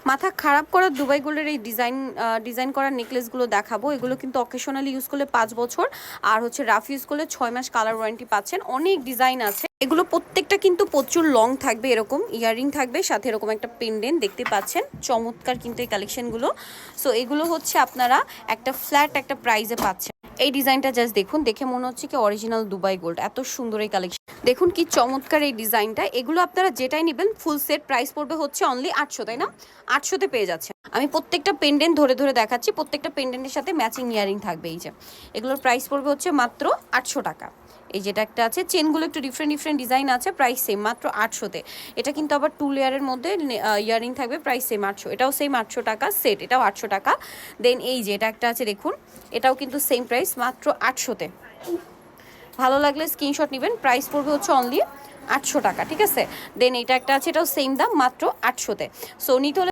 মাথা খারাপ করা দুবাই গোল্ডের এই ডিজাইন করা নেকলেসগুলো দেখাবো। এগুলো কিন্তু অকেশনালি ইউজ করলে 5 বছর, আর হচ্ছে রাফ ইউজ করলে 6 মাস কালার ওয়ারেন্টি পাচ্ছেন। অনেক ডিজাইন আছে, এগুলো প্রত্যেকটা কিন্তু প্রচুর লং থাকবে, এরকম ইয়াররিং থাকবে, সাথে এরকম একটা পেন্ডেন্ট দেখতে পাচ্ছেন। চমৎকার কিন্তু এই কালেকশনগুলো। সো এগুলো হচ্ছে আপনারা একটা ফ্ল্যাট একটা প্রাইজে পাচ্ছেন। এই ডিজাইনটা জাস্ট দেখুন, দেখে মনে হচ্ছে কি অরিজিনাল দুবাই গোল্ড। এত সুন্দর এই কালেকশন, দেখুন কি চমৎকার এই ডিজাইনটা। এগুলো আপনারা যেটাই নেবেন ফুল সেট প্রাইস পড়বে হচ্ছে অনলি 800, তাই না? 800-তে পেয়ে যাচ্ছে। আমি প্রত্যেকটা পেন্ডেন্ট ধরে ধরে দেখাচ্ছি, প্রত্যেকটা পেন্ডেন্টের সাথে ম্যাচিং ইয়ারিং থাকবে। এই যে এগুলোর প্রাইস পড়বে হচ্ছে মাত্র 800 টাকা। এই যেটা একটা আছে, চেনগুলো একটু ডিফারেন্ট ডিজাইন আছে, প্রাইস সেম মাত্র 800-তে। এটা কিন্তু আবার 2 লেয়ারের মধ্যে ইয়ারিং থাকবে, প্রাইস সেম 800। এটাও সেম 800 টাকা সেট, এটাও 800 টাকা। দেন এই যে এটা একটা আছে দেখুন, এটাও কিন্তু সেম প্রাইস মাত্র 800-তে। ভালো লাগলে স্ক্রিনশট নেবেন, প্রাইস পড়বে হচ্ছে অনলি 800 টাকা, ঠিক আছে? দেন এটা একটা আছে, এটাও সেম দাম মাত্র 800-তে। সো নিতে হলে